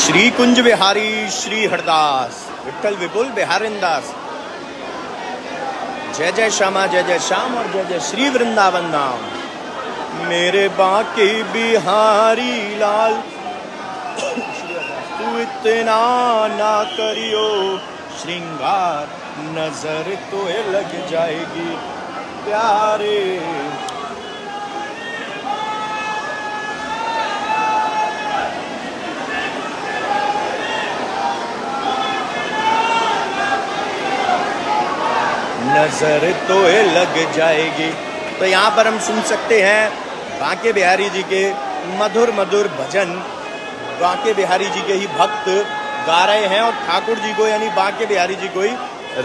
श्री कुंज बिहारी श्री हरदास विठल विपुल बिहारिंदास। जय जय श्यामा जय जय श्याम और जय जय श्री वृंदावन धाम। मेरे बांके बिहारी लाल तू इतना ना करियो श्रृंगार, नजर तो लग जाएगी प्यारे। नजर तो लग जाएगी। तो यहाँ पर हम सुन सकते हैं बांके बिहारी जी के मधुर मधुर भजन। बांके बिहारी जी के ही भक्त गा रहे हैं और ठाकुर जी को यानी बांके बिहारी जी को ही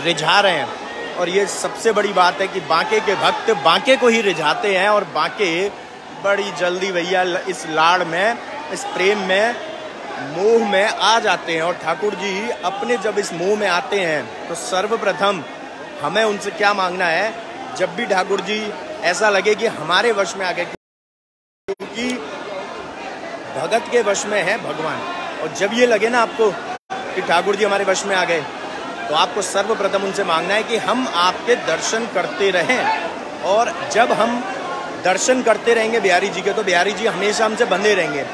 रिझा रहे हैं। और ये सबसे बड़ी बात है कि बांके के भक्त बांके को ही रिझाते हैं और बांके बड़ी जल्दी भैया इस लाड़ में, इस प्रेम में, मोह में आ जाते हैं। और ठाकुर जी अपने जब इस मोह में आते हैं तो सर्वप्रथम हमें उनसे क्या मांगना है, जब भी ठाकुर जी ऐसा लगे कि हमारे वश में आ गए, क्योंकि भगत के वश में है भगवान। और जब ये लगे ना आपको कि ठाकुर जी हमारे वश में आ गए, तो आपको सर्वप्रथम उनसे मांगना है कि हम आपके दर्शन करते रहें। और जब हम दर्शन करते रहेंगे बिहारी जी के, तो बिहारी जी हमेशा हमसे बंधे रहेंगे।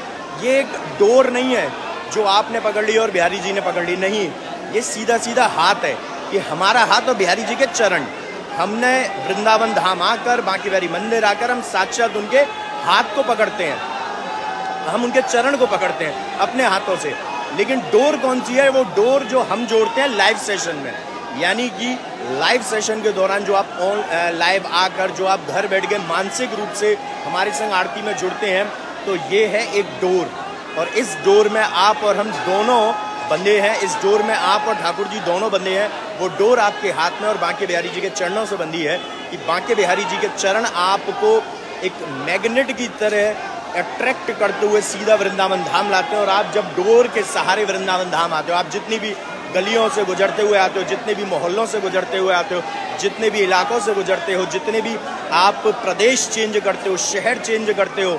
ये एक डोर नहीं है जो आपने पकड़ ली और बिहारी जी ने पकड़ ली, नहीं, ये सीधा सीधा हाथ है कि हमारा हाथ और बिहारी जी के चरण। हमने वृंदावन धाम आकर, बांके बिहारी मंदिर आकर हम साक्षात उनके हाथ को पकड़ते हैं, हम उनके चरण को पकड़ते हैं अपने हाथों से। लेकिन डोर कौन सी है? वो डोर जो हम जोड़ते हैं लाइव सेशन में, यानी कि लाइव सेशन के दौरान जो आप लाइव आकर, जो आप घर बैठ के मानसिक रूप से हमारे संग आरती में जुड़ते हैं, तो ये है एक डोर। और इस डोर में आप और हम दोनों बंधे हैं, इस डोर में आप और ठाकुर जी दोनों बंधे हैं। वो डोर आपके हाथ में और बांके बिहारी जी के चरणों से बंधी है कि बांके बिहारी जी के चरण आपको एक मैग्नेट की तरह अट्रैक्ट करते हुए सीधा वृंदावन धाम लाते हैं। और आप जब डोर के सहारे वृंदावन धाम आते हो, आप जितनी भी गलियों से गुजरते हुए आते हो, जितने भी मोहल्लों से गुजरते हुए आते हो, जितने भी इलाकों से गुजरते हो, जितने भी आप प्रदेश चेंज करते हो, शहर चेंज करते हो,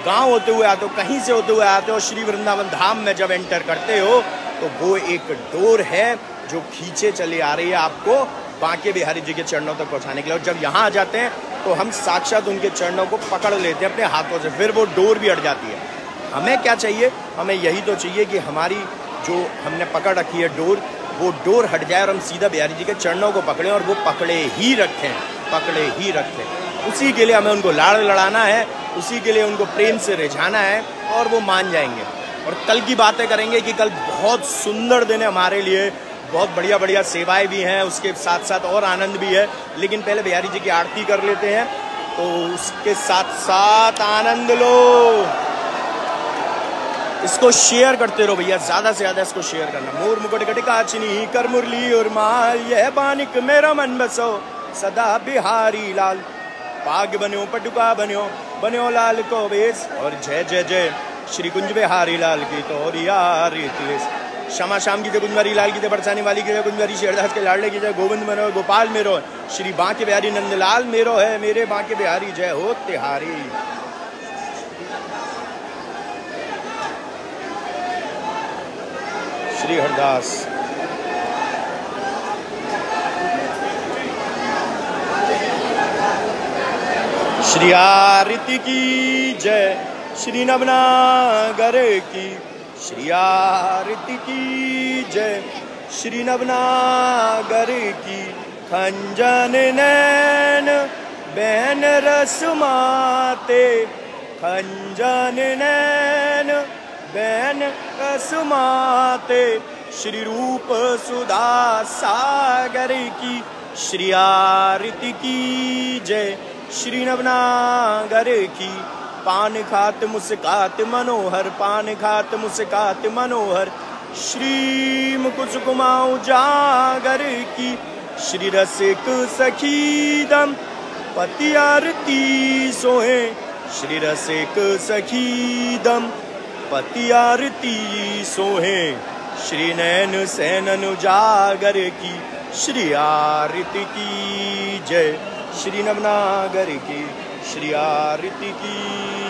गांव होते हुए आते हो, कहीं से होते हुए आते हो, श्री वृंदावन धाम में जब एंटर करते हो, तो वो एक डोर है जो खींचे चली आ रही है आपको बांके बिहारी जी के चरणों तक पहुंचाने के लिए। और जब यहाँ आ जाते हैं तो हम साक्षात उनके चरणों को पकड़ लेते हैं अपने हाथों से, फिर वो डोर भी हट जाती है। हमें क्या चाहिए? हमें यही तो चाहिए कि हमारी जो हमने पकड़ रखी है डोर, वो डोर हट जाए और हम सीधा बिहारी जी के चरणों को पकड़ें और वो पकड़े ही रखें, पकड़े ही रखें। उसी के लिए हमें उनको लाड़ लड़ाना है, उसी के लिए उनको प्रेम से रिझाना है और वो मान जाएंगे। और कल की बातें करेंगे कि कल बहुत सुंदर दिन है हमारे लिए, बहुत बढ़िया बढ़िया सेवाएं भी हैं, उसके साथ साथ और आनंद भी है। लेकिन पहले बिहारी जी की आरती कर लेते हैं, तो उसके साथ साथ आनंद लो। इसको शेयर करते रहो भैया, ज्यादा से ज्यादा इसको शेयर करना। मोर मुकुट घटिकाचिनी कर मुरली और माल, यह बानिक मेरा मन बसो सदा बिहारी लाल। पाग बन्यो पटुका बन्यो, बन्यो लाल को बेस। और जय जय जय श्री कुंज बिहारी लाल की तोरिया रीति। श्यामा श्याम की जय, कुंज बिहारी लाल की जय, बरसाने वाली की जय, कुंज बिहारी शेरदास के लाडले की जय, गोविंद मेरो गोपाल मेरो, श्री बांके बिहारी नंदलाल मेरो है, मेरे बांके बिहारी जय हो तिहारी। श्री हरदास। श्री आरती की जय, श्री नवनागर की, श्री आरती की जय, श्री नवनागर की। खंजन नैन बैन रस माते, खंजन नैन बैन रस माते, श्री रूप सुधा सागर की। श्री आरती की जय, श्री नवनागर की। पान खात मुस्कात मनोहर, पान खात मुस्कात मनोहर, श्री मुकुट कुमाऊं जागर की। श्री रसिक सखी दम पति आरती सोहे, श्री रसिक सखी दम पति आरती सोहे, श्री नैन सैनन जागर की। श्री आरती की जय, श्री नवनागर की। श्री आरती की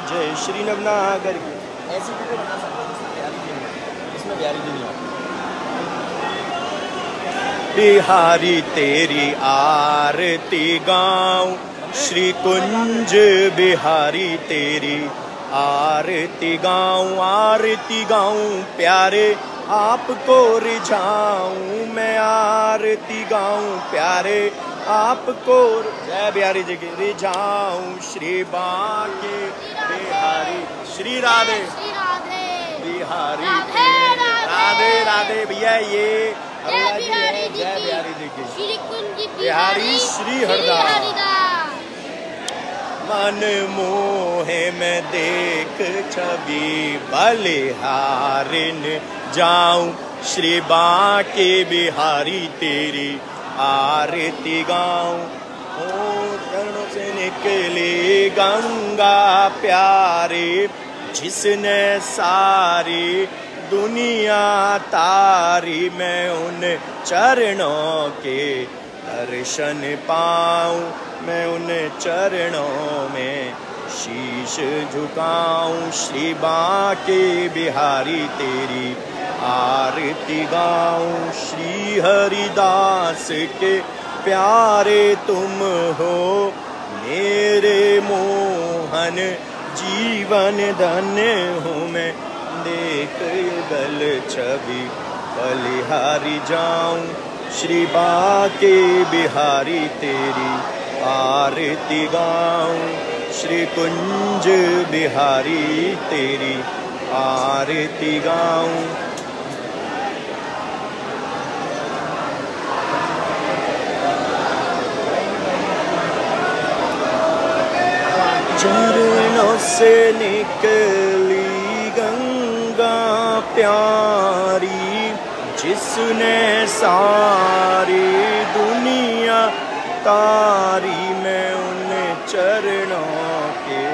जय, श्री नवनागर की। ऐसी वीडियो बना सकते हैं जिसमें बिहारी जी नहीं आते। बिहारी तेरी आरती गाऊं, श्री कुंज बिहारी तेरी आरती गाऊं प्यारे आपको रिझाऊं, मैं आरती गाऊं प्यारे आपको, जय बिहारी जी की, रिझाऊं श्री बांके बिहारी, श्री राधे बिहारी राधे राधे भैया, ये अरुणा जी है, जय बिहारी जी की, बिहारी श्री हरदास। मन मोहे में देख छवि बलिहारिन जाऊं, श्री बांके बिहारी तेरी आरती गाऊं। ओ चरणों से निकली गंगा प्यारी, जिसने सारी दुनिया तारी, मैं उन चरणों के दर्शन पाऊं, मैं उन चरणों में शीश झुकाऊं, श्री बांके बिहारी तेरी आरती गाऊं। श्री हरिदास के प्यारे तुम हो, मेरे मोहन जीवन धन्य हूँ मैं, देख युगल छवि बलिहारी जाऊं, श्री बांके बिहारी तेरी आरती गाऊं, श्री कुंज बिहारी तेरी आरती गाऊं। चरणों से निकली गंगा प्यारी, जिसने सारी दुनिया तारी, मैं उन चरणों के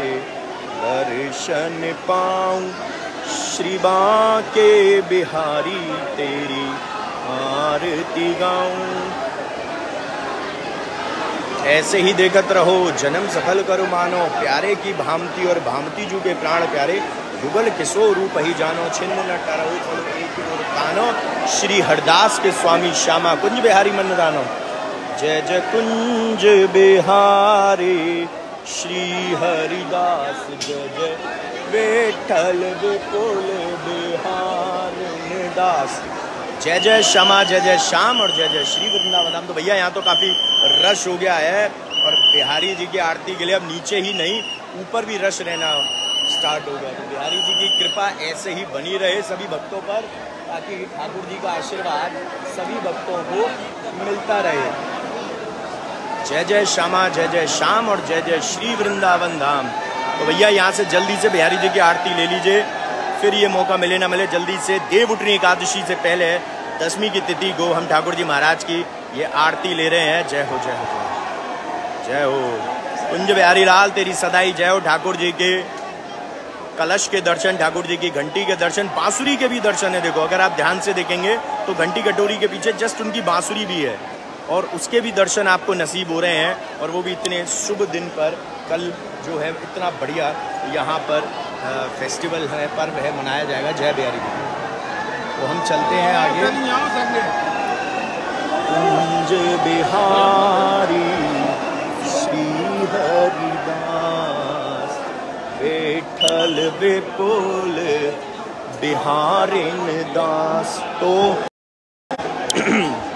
दर्शन पाऊं, श्री बांके बिहारी तेरी आरती गाऊं। ऐसे ही देखत रहो जन्म सफल करो मानो, प्यारे की भामती और भामती जू के प्राण प्यारे, युगल किसो रूप ही जानो, छिन्न न टरो चलो एक और कानो, श्री हरदास के स्वामी श्यामा कुंज बिहारी मन दानो। जय जय कुंज बिहारी श्री हरिदास, जय जय विठल विपुल बिहारी दास। जय जय श्यामा, जय जय श्याम और जय जय श्री वृंदावन धाम। तो भैया यहाँ तो काफी रश हो गया है और बिहारी जी की आरती के लिए अब नीचे ही नहीं ऊपर भी रश रहना स्टार्ट हो गया। तो बिहारी जी की कृपा ऐसे ही बनी रहे सभी भक्तों पर, ताकि ठाकुर जी का आशीर्वाद सभी भक्तों को मिलता रहे। जय जय श्यामा, जय जय श्याम और जय जय श्री वृंदावन धाम। तो भैया यहाँ से जल्दी से बिहारी जी की आरती ले लीजिए, फिर ये मौका मिले ना मिले जल्दी से देव उठनी एकादशी से पहले 10वीं की तिथि को हम ठाकुर जी महाराज की ये आरती ले रहे हैं। जय हो जय हो जय हो कुंज बिहारी लाल तेरी सदाई जय हो। ठाकुर जी के कलश के दर्शन, ठाकुर जी की घंटी के दर्शन, बांसुरी के भी दर्शन है। देखो अगर आप ध्यान से देखेंगे तो घंटी कटोरी के पीछे जस्ट उनकी बांसुरी भी है और उसके भी दर्शन आपको नसीब हो रहे हैं, और वो भी इतने शुभ दिन पर। कल जो है इतना बढ़िया यहाँ पर फेस्टिवल है, पर्व है, मनाया जाएगा। जय बिहारी जी। तो हम चलते हैं आगे। कुंज बिहारी श्री हरिदास, विठल विपुल बिहारिन दास। तो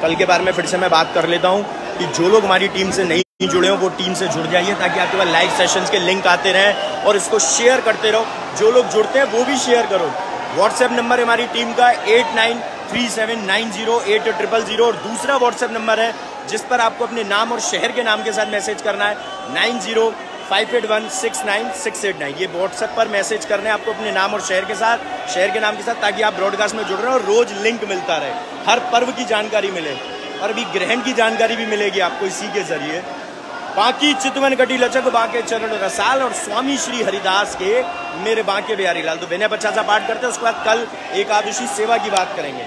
कल के बारे में फिर से मैं बात कर लेता हूँ कि जो लोग हमारी टीम से नहीं जुड़े हो वो टीम से जुड़ जाइए, ताकि आपके पास लाइव सेशंस के लिंक आते रहें, और इसको शेयर करते रहो। जो लोग जुड़ते हैं वो भी शेयर करो। व्हाट्सएप नंबर हमारी टीम का 8937908000, और दूसरा व्हाट्सएप नंबर है जिस पर आपको अपने नाम और शहर के नाम के साथ मैसेज करना है 9058169689। ये व्हाट्सएप पर मैसेज करना है आपको अपने नाम और शहर के नाम के साथ, ताकि आप ब्रॉडकास्ट में जुड़ रहे हो और रोज लिंक मिलता रहे, हर पर्व की जानकारी मिले, और अभी ग्रहण की जानकारी भी मिलेगी आपको इसी के जरिए। बाकी चितवन कटी लचक बांके चरण रसाल, और स्वामी श्री हरिदास के मेरे बांके बिहारी लाल। तो विनय बच्चा सा पाठ करते हैं, उसके बाद कल एकादशी सेवा की बात करेंगे।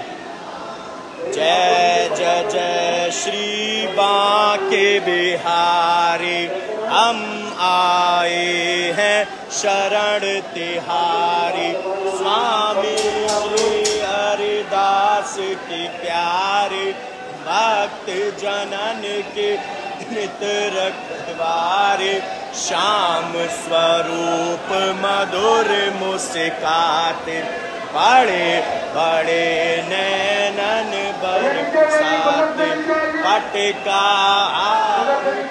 जय जय जय श्री बांके बिहारी, हम आए हैं शरण तिहारी, स्वामी श्री हरि दास के प्यारे, भक्त जनन के नित रखवारे, श्याम स्वरूप मधुर मुस्काते, बड़े बड़े नैनन बरसाते, पटका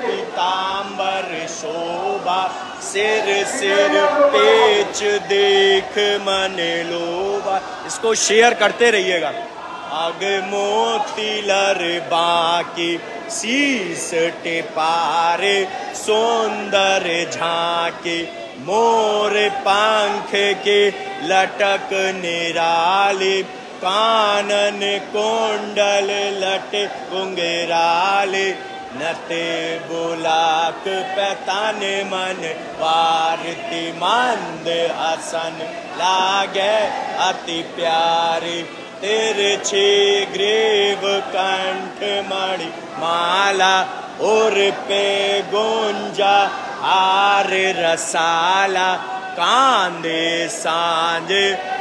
पीताम्बर शोभा, सिर सिर पेच देख मन लोभा। इसको शेयर करते रहिएगा। अग मोती लर बाकी शीस टिपारे, सौंदर झांके मोर पंख के लटक निराले, कानन कुंडल लटे घुंघराले, नते बुलाक पैतान मन वारती, मंद हसन लागे अति प्यारे, तिरछे ग्रीव कंठ मणि माला, और पे गुंजा हार रसाला, कांदे सांझ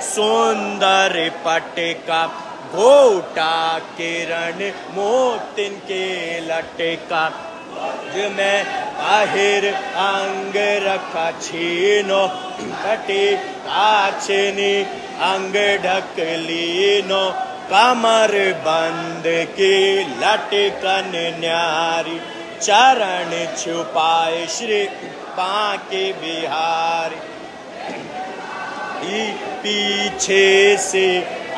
सुंदर पटका, घोटा किरण मोतिन के लटका, में बाहिर अंग रखा छीनो, कटे काछनी अंग ढक लीनो, कमर बंद की लटकन न्यारी, चरण छुपाए श्री बांके बिहारी, पीछे से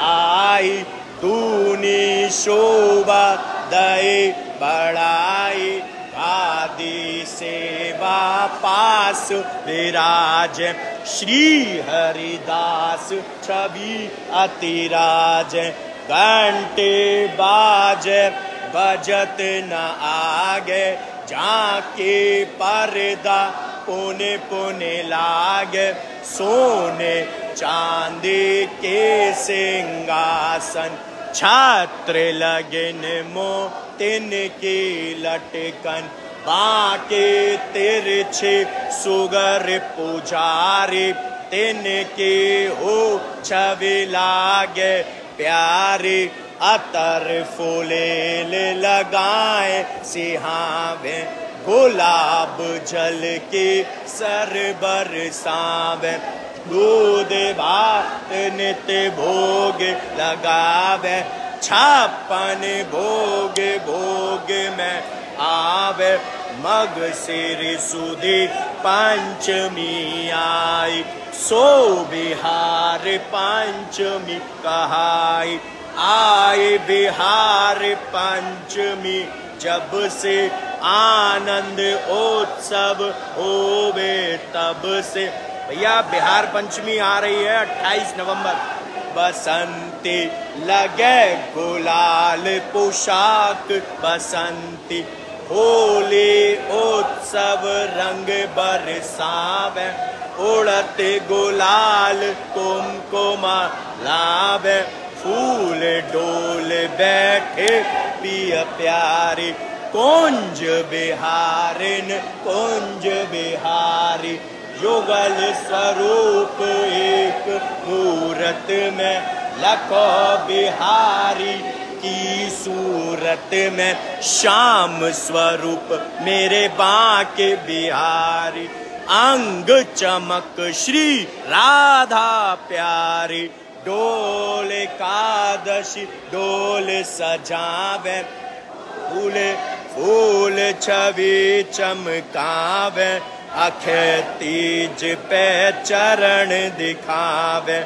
आई तूने शोभा, दए बढ़ाई आदि सेवा, पास विराज श्री हरिदास, छवि अतिराज, घंटे बाज बजत न आगे, जाके पर्दा पुने पुने लागे, सोने चांदी के सिंहासन, छात्र लगन मोतिन की लटकन, बाके तिरछे सुगर पुजारी, तिनके हो छवि लागे प्यारे, अतर फूलेल लगाए सिहावे, गुलाब जल के सर बरसावे, दूध भात नित भोग लगावे, छापन भोग भोग में आवे, मग सिर सुधी पंचमी आई, सो बिहार पंचमी कहाई, आए बिहार पंचमी जब से, आनंद उत्सव होवे तब से। भैया बिहार पंचमी आ रही है 28 नवंबर। बसंती लगे गुलाल पोशाक बसंती, होली उत्सव रंग बरसावे, उड़ते गुलाल कुमकुमा लावे, फूल डोल बैठे पिय प्यारी, कुंज बिहारिन कुंज बिहारी, युगल स्वरूप एक मूरत में, लखो बिहारी की सूरत में, श्याम स्वरूप मेरे बांके बिहारी, अंग चमक श्री राधा प्यारी, डोल एकादशी डोल सजावे, फूल फूल छवि चमकावे, अक्षय तीज पे चरण दिखावे,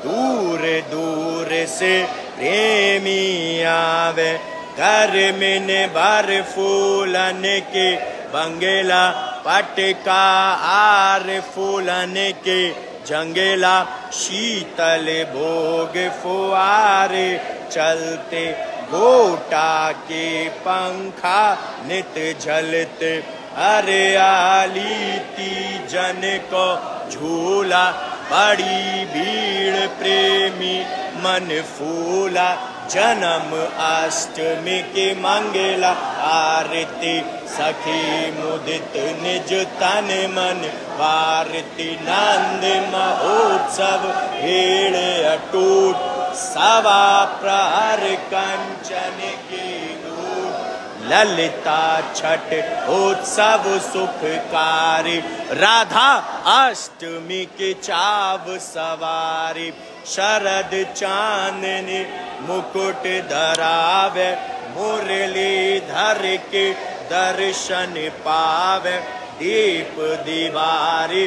दूर दूर से प्रेमी आवे, घर में भर फूलन के बंगेला, पटका आर फूलन के जंगेला, शीतल भोग फुआरे चलते, गोटा के पंखा नित झलते, हरियाली तीजन को झूला, बड़ी भीड़ प्रेमी मन फूला, जन्म अष्टमी के मंगला आरती, सखी मुदित निज तन मन वारती, नंद महोत्सव भीड़ अटूट, सवा प्रहर कंचन की ललिता छठ उत्सव सुखकारी, राधा अष्टमी की चाव सवारी, शरद चांदनी मुकुट धरावे, मुरली धर के दर्शन पावे, दीप दीवारी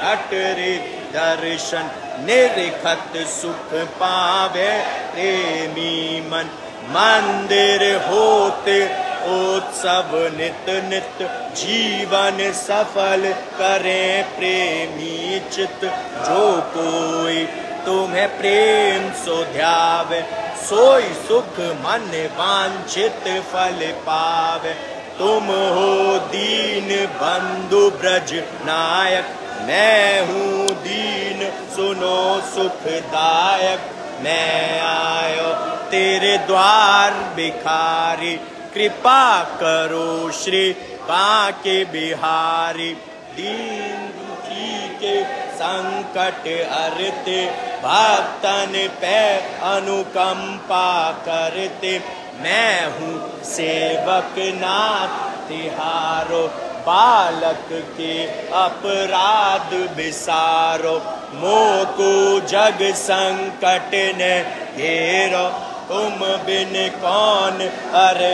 अटरी दर्शन निरखत सुख पावे, प्रेमी मन मंदिर होते उत्सव नित नित, जीवन सफल करें प्रेमी चित, जो कोई तुम्हें प्रेम सो ध्यावे, सोई सुख मन वांछित फल पावे, तुम हो दीन बंधु ब्रज नायक, मैं हूँ दीन सुनो सुखदायक, मैं आयो तेरे द्वार भिखारी, कृपा करो श्री बांके बिहारी, दीन दुखी के संकट हरते, भक्तन पे अनुकंपा करते, मैं हूँ सेवक नाथ तिहारो, बालक के अपराध बिसारो, मोको जग संकट ने घेरो, तुम बिन कौन अरे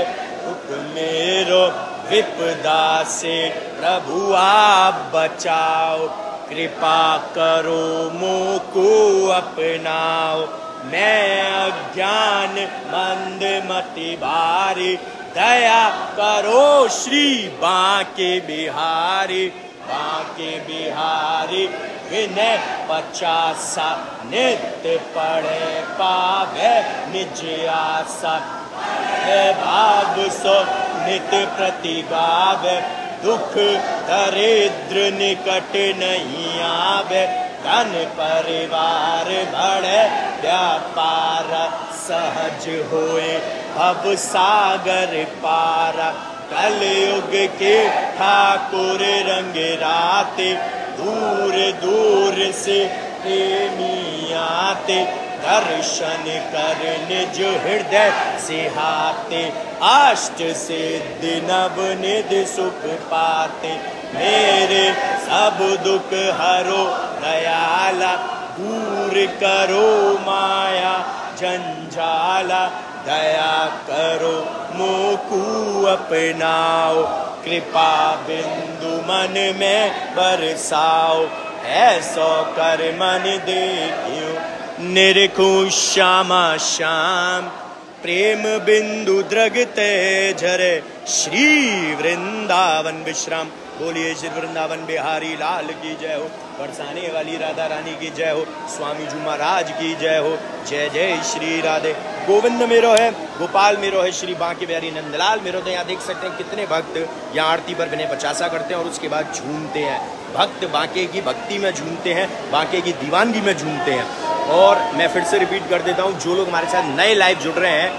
मेरो, विपदा से प्रभु आप बचाओ, कृपा करो मोको अपनाओ, मैं अज्ञान मंद मति भारी, दया करो श्री बांके बिहारी, बांके बिहारी विनय 50 नित्य पढ़े पावे निज आशा, भाव सो नित्य प्रति गावे, दुख दरिद्र निकट नहीं आवे, धन परिवार बढ़े व्यापार, सहज होए भव सागर पारा, कलयुग के ठाकुर रंग राते, दूर दूर से प्रेमी आते, दर्शन करने जो हृदय सिहाते, अष्ट सिद्धि नव निधि सुख पाते, मेरे सब दुख हरो दयाला, दूर करो माया जंजाला, दया करो मोकू अपनाओ, कृपा बिंदु मन में बरसाओ, ऐसो कर मन देखियो निरखूं श्यामा श्याम, प्रेम बिंदु द्रगते झरे श्री वृंदावन विश्राम। बोलिए श्री वृंदावन बिहारी लाल की जय हो, बरसाने वाली राधा रानी की जय हो, स्वामी जी महाराज की जय हो, जय जय श्री राधे। गोविंद मेरो है, गोपाल मेरो है, श्री बांके बिहारी नंदलाल मेरो। तो यहाँ देख सकते हैं कितने भक्त यहाँ आरती पर बिना पचासा करते हैं और उसके बाद झूमते हैं। भक्त बांके की भक्ति में झूमते हैं, बांके की दीवानगी में झूमते हैं। और मैं फिर से रिपीट कर देता हूँ, जो लोग हमारे साथ नए लाइव जुड़ रहे हैं,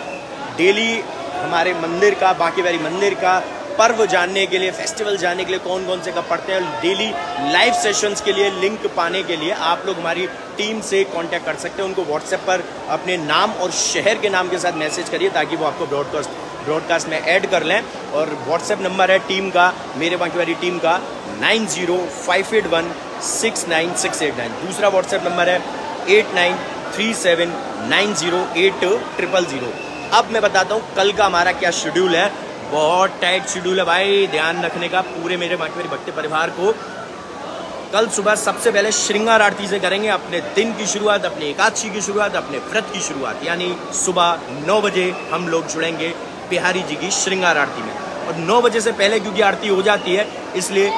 डेली हमारे मंदिर का, बांके बिहारी मंदिर का पर्व जानने के लिए, फेस्टिवल जानने के लिए, कौन कौन से कब पढ़ते हैं, डेली लाइव सेशंस के लिए लिंक पाने के लिए आप लोग हमारी टीम से कांटेक्ट कर सकते हैं। उनको व्हाट्सएप पर अपने नाम और शहर के नाम के साथ मैसेज करिए ताकि वो आपको ब्रॉडकास्ट में ऐड कर लें। और व्हाट्सएप नंबर है टीम का, मेरे बांके बिहारी टीम का 9058169689। दूसरा व्हाट्सएप नंबर है 8937908000। अब मैं बताता हूँ कल का हमारा क्या शेड्यूल है। बहुत टाइट शेड्यूल है भाई, ध्यान रखने का पूरे मेरे बांके बिहारी भक्त परिवार को। कल सुबह सबसे पहले श्रृंगार आरती से करेंगे अपने दिन की शुरुआत, अपनी एकादशी की शुरुआत, अपने व्रत की शुरुआत। यानी सुबह 9 बजे हम लोग जुड़ेंगे बिहारी जी की श्रृंगार आरती में। और 9 बजे से पहले क्योंकि आरती हो जाती है, इसलिए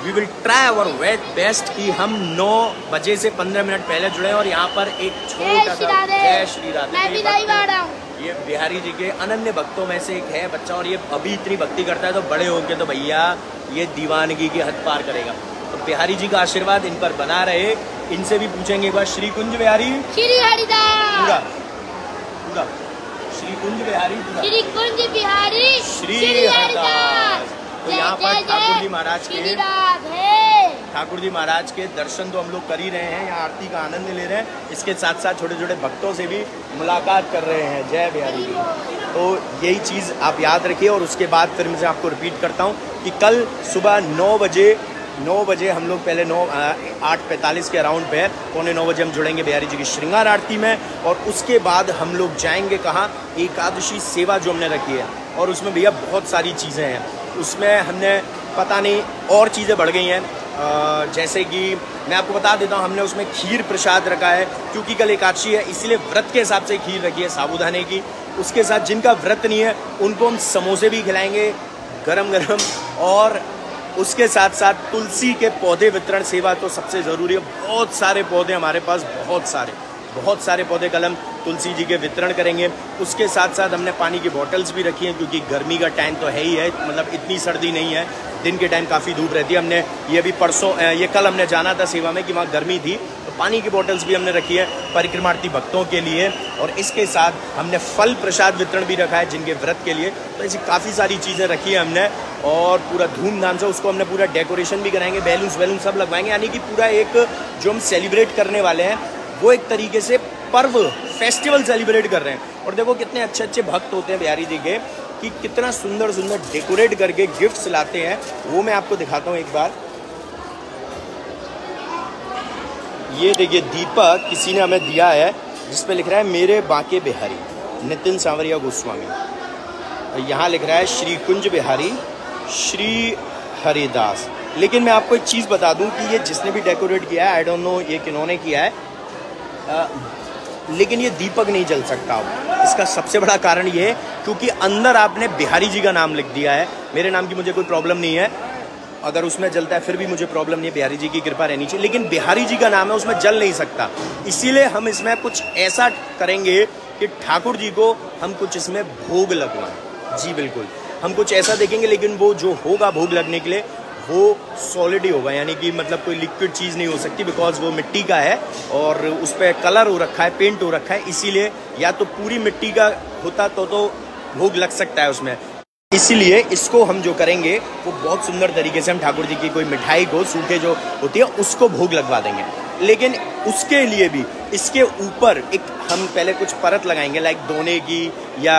we will try our best कि हम 9 बजे से 15 मिनट पहले जुड़े। और यहाँ पर एक छोटा सा जय श्री राधे, ये बिहारी जी के अनन्य भक्तों में से एक है बच्चा, और ये अभी इतनी भक्ति करता है तो बड़े होके तो भैया ये दीवानगी की हद पार करेगा। तो बिहारी जी का आशीर्वाद इन पर बना रहे। इनसे भी पूछेंगे एक बार, श्री कुंज बिहारी, श्री हरिदास पूरा पूरा, श्री कुंज बिहारी पूरा, श्री कुंज बिहारी, श्री हरिदास। तो यहाँ पर ठाकुर जी महाराज के ठाकुर जी महाराज के दर्शन तो हम लोग कर ही रहे हैं, यहाँ आरती का आनंद ले रहे हैं, इसके साथ साथ छोटे छोटे भक्तों से भी मुलाकात कर रहे हैं। जय बिहारी जी। तो यही चीज़ आप याद रखिए। और उसके बाद फिर मैं आपको रिपीट करता हूँ कि कल सुबह 9 बजे हम लोग पहले 8:45 के अराउंड पे 8:45 बजे हम जुड़ेंगे बिहारी जी की श्रृंगार आरती में। और उसके बाद हम लोग जाएंगे कहाँ, एकादशी सेवा जो हमने रखी है, और उसमें भैया बहुत सारी चीज़ें हैं। उसमें हमने पता नहीं और चीज़ें बढ़ गई हैं, जैसे कि मैं आपको बता देता हूँ, हमने उसमें खीर प्रसाद रखा है, क्योंकि कल एकादशी है इसलिए व्रत के हिसाब से खीर रखी है साबूदाने की। उसके साथ जिनका व्रत नहीं है उनको हम समोसे भी खिलाएंगे गरम गरम। और उसके साथ साथ तुलसी के पौधे वितरण सेवा तो सबसे ज़रूरी है। बहुत सारे पौधे हमारे पास, बहुत सारे पौधे कल हम तुलसी जी के वितरण करेंगे। उसके साथ साथ हमने पानी की बॉटल्स भी रखी हैं, क्योंकि गर्मी का टाइम तो है ही है, मतलब इतनी सर्दी नहीं है, दिन के टाइम काफ़ी धूप रहती है। हमने ये भी ये कल हमने जाना था सेवा में कि वहाँ गर्मी थी, तो पानी की बॉटल्स भी हमने रखी है परिक्रमार्थी भक्तों के लिए। और इसके साथ हमने फल प्रसाद वितरण भी रखा है जिनके व्रत के लिए। तो ऐसी काफ़ी सारी चीज़ें रखी है हमने, और पूरा धूमधाम से उसको हमने पूरा डेकोरेशन भी कराएंगे, बैलून सब लगवाएंगे, यानी कि पूरा एक जो हम सेलिब्रेट करने वाले हैं वो एक तरीके से पर्व, फेस्टिवल सेलिब्रेट कर रहे हैं। और देखो कितने अच्छे अच्छे भक्त होते हैं बिहारी जी के, कि कितना सुंदर सुंदर डेकोरेट करके गिफ्ट्स लाते हैं, वो मैं आपको दिखाता हूँ एक बार। ये देखिए दीपक किसी ने हमें दिया है, जिस पे लिख रहा है मेरे बांके बिहारी, नितिन सांवरिया गोस्वामी। यहाँ लिख रहा है श्री कुंज बिहारी श्री हरिदास। लेकिन मैं आपको एक चीज़ बता दूं कि ये जिसने भी डेकोरेट किया है, आई डोंट नो ये किन्होंने किया है, लेकिन ये दीपक नहीं जल सकता। इसका सबसे बड़ा कारण ये है क्योंकि अंदर आपने बिहारी जी का नाम लिख दिया है। मेरे नाम की मुझे कोई प्रॉब्लम नहीं है, अगर उसमें जलता है फिर भी मुझे प्रॉब्लम नहीं है, बिहारी जी की कृपा रहनी चाहिए, लेकिन बिहारी जी का नाम है उसमें जल नहीं सकता। इसीलिए हम इसमें कुछ ऐसा करेंगे कि ठाकुर जी को हम कुछ इसमें भोग लगवाएं। जी बिल्कुल, हम कुछ ऐसा देखेंगे, लेकिन वो जो होगा भोग लगने के लिए वो सॉलिड ही होगा, यानी कि मतलब कोई लिक्विड चीज़ नहीं हो सकती, बिकॉज वो मिट्टी का है और उस पर कलर हो रखा है, पेंट हो रखा है। इसीलिए या तो पूरी मिट्टी का होता तो भोग लग सकता है उसमें। इसीलिए इसको हम जो करेंगे वो बहुत सुंदर तरीके से हम ठाकुर जी की कोई मिठाई को, सूखे जो होती है उसको भोग लगवा देंगे। लेकिन उसके लिए भी इसके ऊपर एक हम पहले कुछ परत लगाएंगे, लाइक दोने की या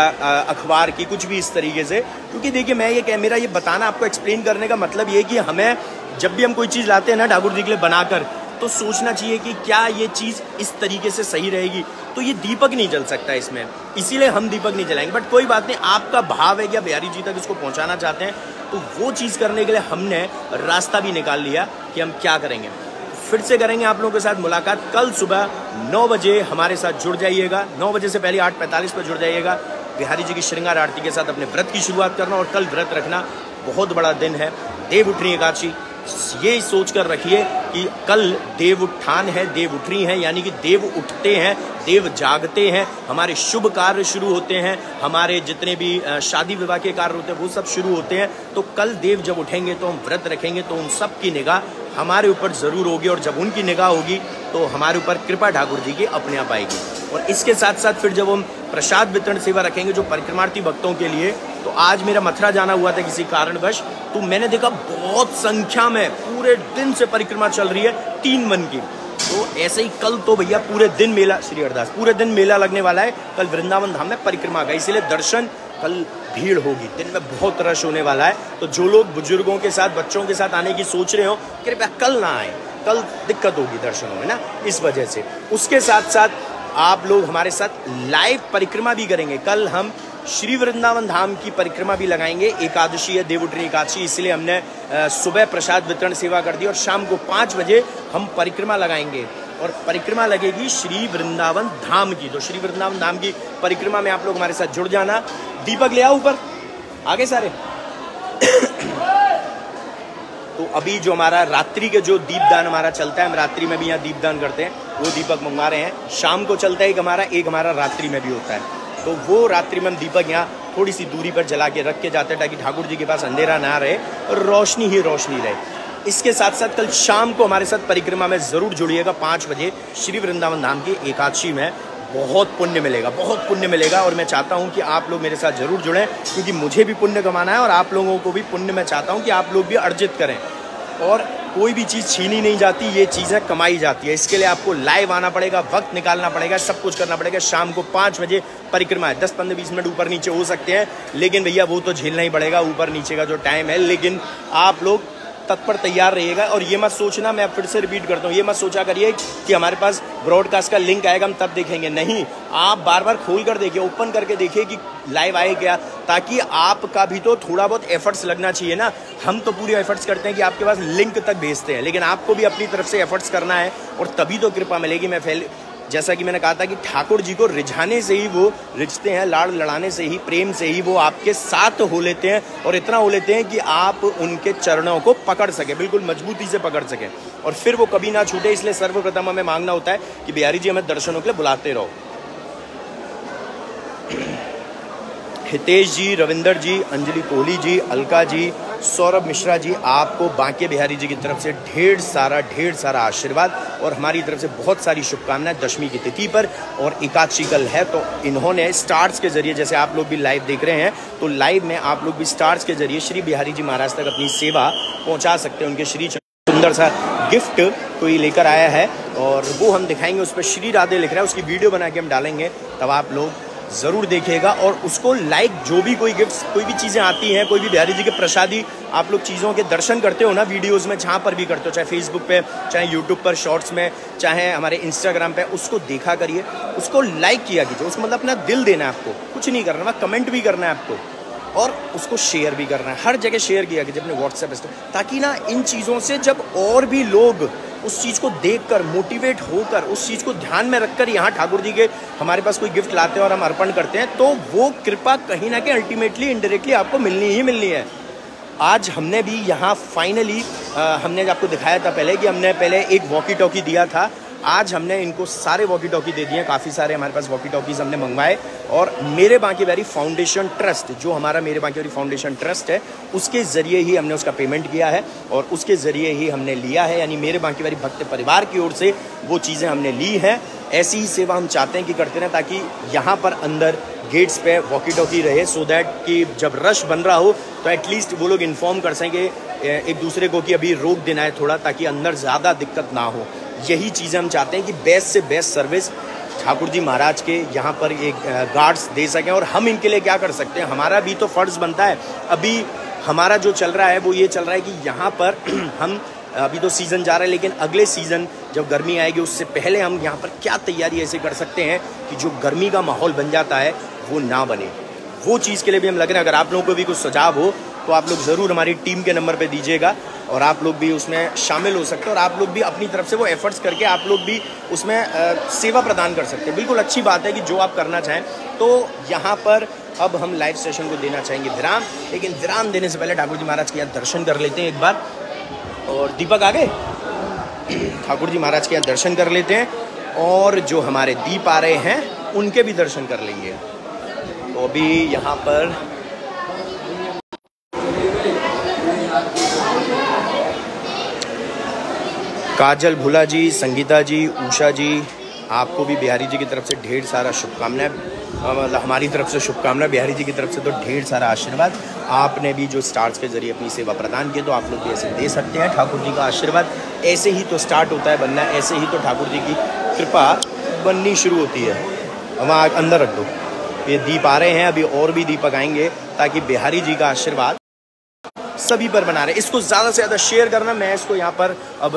अखबार की, कुछ भी इस तरीके से। क्योंकि देखिए मेरा ये बताना, आपको एक्सप्लेन करने का मतलब ये कि हमें जब भी हम कोई चीज़ लाते हैं ना ठाकुर जी के लिए बनाकर, तो सोचना चाहिए कि क्या ये चीज़ इस तरीके से सही रहेगी। तो ये दीपक नहीं जल सकता इसमें, इसीलिए हम दीपक नहीं जलाएंगे। बट कोई बात नहीं, आपका भाव है कि आप बिहारी जी तक इसको पहुंचाना चाहते हैं, तो वो चीज़ करने के लिए हमने रास्ता भी निकाल लिया कि हम क्या करेंगे। फिर से करेंगे आप लोगों के साथ मुलाकात कल सुबह 9 बजे। हमारे साथ जुड़ जाइएगा, 9 बजे से पहले 8:45 पर जुड़ जाइएगा। बिहारी जी की श्रृंगार आरती के साथ अपने व्रत की शुरुआत करना, और कल व्रत रखना बहुत बड़ा दिन है, देवउठनी एकादशी। ये सोच कर रखिए कि कल देव उत्थान है, देव उठनी है, यानी कि देव उठते हैं, देव जागते हैं, हमारे शुभ कार्य शुरू होते हैं, हमारे जितने भी शादी विवाह के कार्य होते हैं वो सब शुरू होते हैं। तो कल देव जब उठेंगे तो हम व्रत रखेंगे, तो उन सब की निगाह हमारे ऊपर ज़रूर होगी, और जब उनकी निगाह होगी तो हमारे ऊपर कृपा ठाकुर जी की अपने आप आएगी। और इसके साथ साथ फिर जब हम प्रसाद वितरण सेवा रखेंगे जो परिक्रमार्थी भक्तों के लिए, तो आज मेरा मथुरा जाना हुआ था किसी कारणवश, तो मैंने देखा बहुत संख्या में पूरे दिन से परिक्रमा चल रही है 3 मन की। तो ऐसे ही कल तो भैया पूरे दिन मेला, श्री हरदास, पूरे दिन मेला लगने वाला है कल वृंदावन धाम में परिक्रमा का, इसीलिए दर्शन कल भीड़ होगी, दिन में बहुत रश होने वाला है। तो जो लोग बुजुर्गों के साथ, बच्चों के साथ आने की सोच रहे हो, कृपया कल ना आए, कल दिक्कत होगी दर्शनों में ना, इस वजह से। उसके साथ साथ आप लोग हमारे साथ लाइव परिक्रमा भी करेंगे। कल हम श्री वृंदावन धाम की परिक्रमा भी लगाएंगे, एकादशी है, देवउठनी एकादशी, इसलिए हमने सुबह प्रसाद वितरण सेवा कर दी, और शाम को 5 बजे हम परिक्रमा लगाएंगे, और परिक्रमा लगेगी श्री वृंदावन धाम की। तो श्री वृंदावन धाम की परिक्रमा में आप लोग हमारे साथ जुड़ जाना। दीपक ले आओ ऊपर, आगे सारे। तो अभी जो हमारा रात्रि के जो दीपदान हमारा चलता है, हम रात्रि में भी यहाँ दीपदान करते हैं, वो दीपक मंगवा रहे हैं। शाम को चलता है एक हमारा रात्रि में भी होता है, तो वो रात्रि में हम दीपक यहाँ थोड़ी सी दूरी पर जला के रख के जाते हैं, ताकि ठाकुर जी के पास अंधेरा ना रहे और रोशनी ही रोशनी रहे। इसके साथ साथ कल शाम को हमारे साथ परिक्रमा में ज़रूर जुड़िएगा 5 बजे श्री वृंदावन धाम की एकादशी में। बहुत पुण्य मिलेगा, बहुत पुण्य मिलेगा, और मैं चाहता हूं कि आप लोग मेरे साथ ज़रूर जुड़ें, क्योंकि मुझे भी पुण्य कमाना है और आप लोगों को भी पुण्य मैं चाहता हूं कि आप लोग भी अर्जित करें। और कोई भी चीज़ छीनी नहीं जाती, ये चीज़ें कमाई जाती है। इसके लिए आपको लाइव आना पड़ेगा, वक्त निकालना पड़ेगा, सब कुछ करना पड़ेगा। शाम को 5 बजे परिक्रमा है, 10, 15, 20 मिनट ऊपर नीचे हो सकते हैं, लेकिन भैया वो तो झेलना ही पड़ेगा, ऊपर नीचे का जो टाइम है। लेकिन आप लोग तत्पर तैयार रहिएगा। और ये मत सोचना, मैं फिर से रिपीट करता हूँ, ये मत सोचा करिए कि हमारे पास ब्रॉडकास्ट का लिंक आएगा हम तब देखेंगे। नहीं, आप बार बार खोल कर देखिए, ओपन करके देखिए कि लाइव आए क्या, ताकि आपका भी तो थोड़ा बहुत एफर्ट्स लगना चाहिए ना। हम तो पूरे एफर्ट्स करते हैं कि आपके पास लिंक तक भेजते हैं, लेकिन आपको भी अपनी तरफ से एफर्ट्स करना है और तभी तो कृपा मिलेगी। जैसा कि मैंने कहा था कि ठाकुर जी को रिझाने से ही वो रिझते हैं, लाड़ लड़ाने से ही, प्रेम से ही वो आपके साथ हो लेते हैं, और इतना हो लेते हैं कि आप उनके चरणों को पकड़ सके, बिल्कुल मजबूती से पकड़ सके, और फिर वो कभी ना छूटे। इसलिए सर्वप्रथम हमें मांगना होता है कि बिहारी जी हमें दर्शनों के लिए बुलाते रहो। हितेश जी, रविंदर जी, अंजलि कोहली जी, अलका जी, सौरभ मिश्रा जी, आपको बांके बिहारी जी की तरफ से ढेर सारा आशीर्वाद और हमारी तरफ से बहुत सारी शुभकामनाएं दशमी की तिथि पर। और एकादशी कल है, तो इन्होंने स्टार्स के जरिए, जैसे आप लोग भी लाइव देख रहे हैं, तो लाइव में आप लोग भी स्टार्स के जरिए श्री बिहारी जी महाराज तक अपनी सेवा पहुंचा सकते हैं। उनके श्री सुंदर सा गिफ्ट कोई लेकर आया है और वो हम दिखाएंगे, उस पर श्री राधे लिख रहा है, उसकी वीडियो बना के हम डालेंगे, तब आप लोग ज़रूर देखिएगा। और उसको लाइक, जो भी कोई गिफ्ट्स, कोई भी चीज़ें आती हैं, कोई भी बिहारी जी के प्रसादी आप लोग चीज़ों के दर्शन करते हो ना वीडियोस में, जहाँ पर भी करते हो, चाहे फेसबुक पे, चाहे यूट्यूब पर शॉर्ट्स में, चाहे हमारे इंस्टाग्राम पे, उसको देखा करिए, उसको लाइक किया कीजिए। उसको मतलब अपना दिल देना है आपको, कुछ नहीं करना, कमेंट भी करना है आपको, और उसको शेयर भी करना है, हर जगह शेयर किया कीजिए अपने व्हाट्सएप पे, ताकि ना इन चीज़ों से जब और भी लोग उस चीज़ को देखकर मोटिवेट होकर, उस चीज़ को ध्यान में रखकर यहाँ ठाकुर जी के हमारे पास कोई गिफ्ट लाते हैं और हम अर्पण करते हैं, तो वो कृपा कहीं ना कहीं अल्टीमेटली इनडायरेक्टली आपको मिलनी ही मिलनी है। आज हमने भी यहाँ फाइनली हमने आपको दिखाया था पहले कि हमने पहले एक वॉकी टॉकी दिया था, आज हमने इनको सारे वॉकी टॉकी दे दिए, काफ़ी सारे हमारे पास वॉकी टॉकीज हमने मंगवाए। और मेरे बांके बिहारी फाउंडेशन ट्रस्ट, जो हमारा मेरे बांके बिहारी फाउंडेशन ट्रस्ट है, उसके ज़रिए ही हमने उसका पेमेंट किया है और उसके ज़रिए ही हमने लिया है, यानी मेरे बांके बिहारी भक्त परिवार की ओर से वो चीज़ें हमने ली हैं। ऐसी ही सेवा हम चाहते हैं कि करते रहें, ताकि यहाँ पर अंदर गेट्स पे वॉकी टॉकी रहे, सो दैट कि जब रश बन रहा हो तो एटलीस्ट वो लोग इन्फॉर्म कर सकें एक दूसरे को कि अभी रोक देना है थोड़ा, ताकि अंदर ज़्यादा दिक्कत ना हो। यही चीज़ें हम चाहते हैं कि बेस्ट से बेस्ट सर्विस ठाकुर जी महाराज के यहाँ पर एक गार्ड्स दे सकें। और हम इनके लिए क्या कर सकते हैं, हमारा भी तो फ़र्ज़ बनता है। अभी हमारा जो चल रहा है वो ये चल रहा है कि यहाँ पर हम, अभी तो सीज़न जा रहा है, लेकिन अगले सीज़न जब गर्मी आएगी उससे पहले हम यहाँ पर क्या तैयारी ऐसे कर सकते हैं कि जो गर्मी का माहौल बन जाता है वो ना बने। वो चीज़ के लिए भी हम लग रहे हैं। अगर आप लोगों को भी कुछ सुझाव हो तो आप लोग ज़रूर हमारी टीम के नंबर पे दीजिएगा और आप लोग भी उसमें शामिल हो सकते हैं, और आप लोग भी अपनी तरफ से वो एफर्ट्स करके आप लोग भी उसमें सेवा प्रदान कर सकते हैं। बिल्कुल अच्छी बात है कि जो आप करना चाहें। तो यहाँ पर अब हम लाइव सेशन को देना चाहेंगे विराम, लेकिन विराम देने से पहले ठाकुर जी महाराज के यहाँ दर्शन कर लेते हैं एक बार। और दीपक आ गए, ठाकुर जी महाराज के यहाँ दर्शन कर लेते हैं, और जो हमारे दीप आ रहे हैं उनके भी दर्शन कर लेंगे। तो अभी यहाँ पर काजल भुला जी, संगीता जी, उषा जी, आपको भी बिहारी जी की तरफ से ढेर सारा शुभकामनाएं, मतलब हमारी तरफ से शुभकामनाएं, बिहारी जी की तरफ से तो ढेर सारा आशीर्वाद। आपने भी जो स्टार्स के जरिए अपनी सेवा प्रदान की, तो आप लोग भी ऐसे दे सकते हैं। ठाकुर जी का आशीर्वाद ऐसे ही तो स्टार्ट होता है बनना, ऐसे ही तो ठाकुर जी की कृपा बननी शुरू होती है। वहाँ अंदर रख दो, ये दीप आ रहे हैं, अभी और भी दीपक आएंगे, ताकि बिहारी जी का आशीर्वाद सभी पर बना रहे। इसको ज़्यादा से ज़्यादा शेयर करना। मैं इसको यहाँ पर अब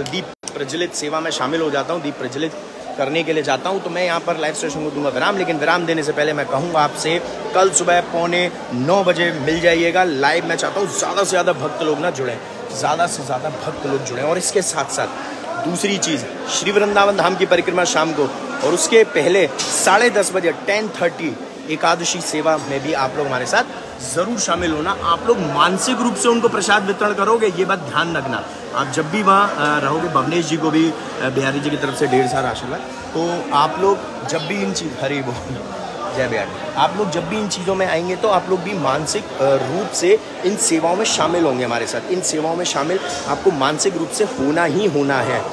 दीप प्रज्वलित सेवा में शामिल हो जाता हूँ, दीप प्रज्वलित करने के लिए जाता हूँ, तो मैं यहाँ पर लाइव सेशन को दूंगा विराम। लेकिन विराम देने से पहले मैं कहूँगा आपसे, कल सुबह 8:45 बजे मिल जाइएगा लाइव। मैं चाहता हूँ ज़्यादा से ज़्यादा भक्त लोग ना जुड़ें, ज़्यादा से ज़्यादा भक्त लोग जुड़ें। और इसके साथ साथ दूसरी चीज़, श्री वृंदावन धाम की परिक्रमा शाम को, और उसके पहले 10:30 बजे 10:30 एकादशी सेवा में भी आप लोग हमारे साथ ज़रूर शामिल होना। आप लोग मानसिक रूप से उनको प्रसाद वितरण करोगे, ये बात ध्यान रखना। आप जब भी वहाँ रहोगे, भवनेश जी को भी बिहारी जी की तरफ से ढेर सारा आशीर्वाद। तो आप लोग जब भी इन चीज़, हरी बोल, जय बिहारी, आप लोग जब भी इन चीज़ों में आएंगे तो आप लोग भी मानसिक रूप से इन सेवाओं में शामिल होंगे हमारे साथ। इन सेवाओं में शामिल आपको मानसिक रूप से होना ही होना है,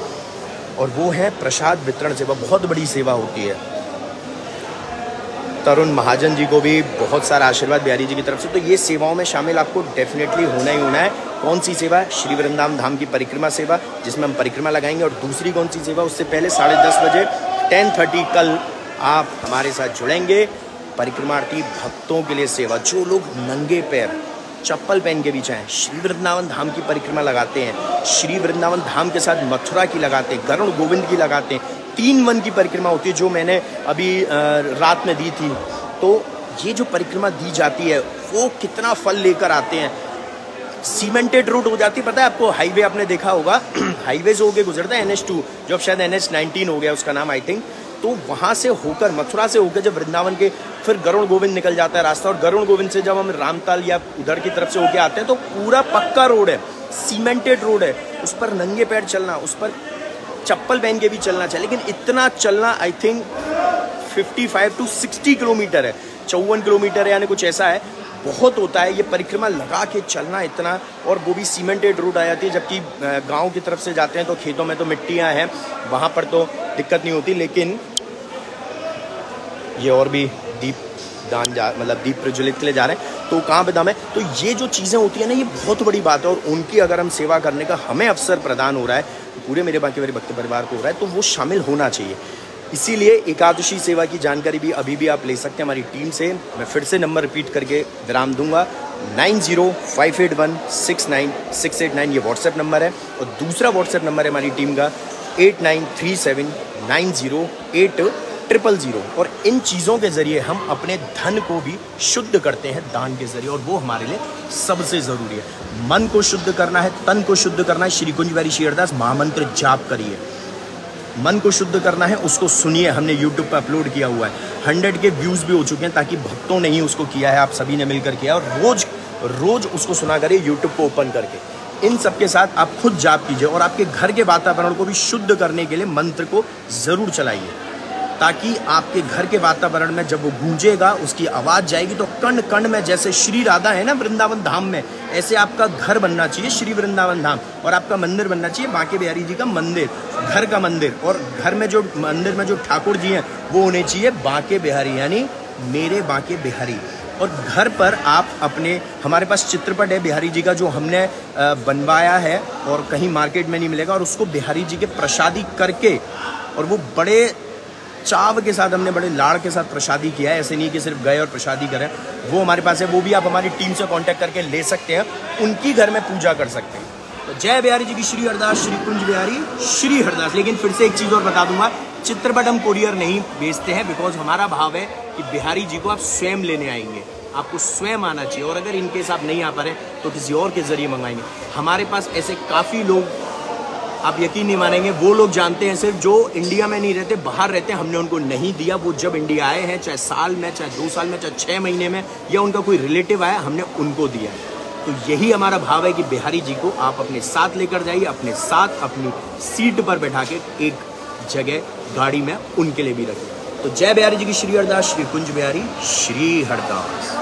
और वो है प्रसाद वितरण सेवा। बहुत बड़ी सेवा होती है। तरुण महाजन जी को भी बहुत सारा आशीर्वाद बिहारी जी की तरफ से। तो ये सेवाओं में शामिल आपको डेफिनेटली होना ही होना है। कौन सी सेवा है? श्री वृंदावन धाम की परिक्रमा सेवा, जिसमें हम परिक्रमा लगाएंगे। और दूसरी कौन सी सेवा? उससे पहले 10:30 बजे 10:30 कल आप हमारे साथ जुड़ेंगे। परिक्रमार्थी भक्तों के लिए सेवा, जो लोग नंगे पैर चप्पल पहन के भी चाहें श्री वृंदावन धाम की परिक्रमा लगाते हैं, श्री वृंदावन धाम के साथ मथुरा की लगाते हैं, गरुड़ गोविंद की लगाते हैं, 3 वन की परिक्रमा होती है जो मैंने अभी रात में दी थी। तो ये जो परिक्रमा दी जाती है वो कितना फल लेकर आते हैं। सीमेंटेड रोड हो जाती है, पता है आपको? हाईवे आपने देखा होगा, हाईवे से होके गुजरता है NH2, जो अब शायद NH19 हो गया उसका नाम आई थिंक। तो वहाँ से होकर, मथुरा से होकर जब वृंदावन के फिर गरुड़ गोविंद निकल जाता है रास्ता, और गरुड़ गोविंद से जब हम रामताल या उधर की तरफ से होके आते हैं तो पूरा पक्का रोड है, सीमेंटेड रोड है। उस पर नंगे पैर चलना, उस पर चप्पल पहन के भी चलना चाहिए, लेकिन इतना चलना आई थिंक 55 to 60 किलोमीटर है, 54 किलोमीटर है, यानी कुछ ऐसा है, बहुत होता है ये परिक्रमा लगा के चलना इतना। और वो भी सीमेंटेड रोड आ जाती है, जबकि गांव की तरफ से जाते हैं तो खेतों में तो मिट्टियां हैं, वहाँ पर तो दिक्कत नहीं होती। लेकिन ये और भी दीप दान मतलब दीप प्रज्वलित के लिए जा रहे हैं, तो कहाँ पे दाम है। तो ये जो चीज़ें होती है ना, ये बहुत बड़ी बात है, और उनकी अगर हम सेवा करने का हमें अवसर प्रदान हो रहा है, पूरे मेरे बाकी मेरे भक्त परिवार को हो रहा है, तो वो शामिल होना चाहिए। इसीलिए एकादशी सेवा की जानकारी भी अभी भी आप ले सकते हैं हमारी टीम से। मैं फिर से नंबर रिपीट करके विराम दूंगा, 9058169689 ये व्हाट्सएप नंबर है, और दूसरा व्हाट्सएप नंबर है हमारी टीम का 8937908000। और इन चीज़ों के ज़रिए हम अपने धन को भी शुद्ध करते हैं दान के ज़रिए, और वो हमारे लिए सबसे ज़रूरी है। मन को शुद्ध करना है, तन को शुद्ध करना है, श्री कुंज बिहारी श्री हरदास महामंत्र जाप करिए। मन को शुद्ध करना है, उसको सुनिए, हमने यूट्यूब पर अपलोड किया हुआ है, 100 के व्यूज़ भी हो चुके हैं, ताकि भक्तों ने ही उसको किया है, आप सभी ने मिलकर किया, और रोज़ उसको सुना करिए यूट्यूब को ओपन करके। इन सब के साथ आप खुद जाप कीजिए, और आपके घर के वातावरण को भी शुद्ध करने के लिए मंत्र को ज़रूर चलाइए, ताकि आपके घर के वातावरण में जब वो गूंजेगा, उसकी आवाज़ जाएगी, तो कण कण में, जैसे श्री राधा है ना वृंदावन धाम में, ऐसे आपका घर बनना चाहिए श्री वृंदावन धाम, और आपका मंदिर बनना चाहिए बांके बिहारी जी का मंदिर, घर का मंदिर। और घर में जो मंदिर में जो ठाकुर जी हैं वो होने चाहिए बांके बिहारी, यानी मेरे बांके बिहारी। और घर पर आप अपने, हमारे पास चित्रपट है बिहारी जी का जो हमने बनवाया है, और कहीं मार्केट में नहीं मिलेगा, और उसको बिहारी जी के प्रसादी करके, और वो बड़े चाव के साथ, हमने बड़े लाड़ के साथ प्रसादी किया है, ऐसे नहीं कि सिर्फ गए और प्रसादी करें। वो हमारे पास है, वो भी आप हमारी टीम से कांटेक्ट करके ले सकते हैं, उनकी घर में पूजा कर सकते हैं। तो जय बिहारी जी की श्री हरदास, श्री कुंज बिहारी श्री हरदास। लेकिन फिर से एक चीज़ और बता दूंगा, चित्रपट हम कोरियर नहीं बेचते हैं, बिकॉज हमारा भाव है कि बिहारी जी को आप स्वयं लेने आएंगे, आपको स्वयं आना चाहिए, और अगर इनकेस आप नहीं आ पा रहे तो किसी और के जरिए मंगवाएंगे। हमारे पास ऐसे काफ़ी लोग, आप यकीन नहीं मानेंगे, वो लोग जानते हैं सिर्फ जो इंडिया में नहीं रहते, बाहर रहते हैं, हमने उनको नहीं दिया। वो जब इंडिया आए हैं, चाहे साल में, चाहे 2 साल में, चाहे 6 महीने में, या उनका कोई रिलेटिव आया, हमने उनको दिया। तो यही हमारा भाव है कि बिहारी जी को आप अपने साथ लेकर जाइए, अपने साथ अपनी सीट पर बैठा के एक जगह गाड़ी में उनके लिए भी रखिए। तो जय बिहारी जी की श्री हरदास, श्री कुंज बिहारी श्री हरदास।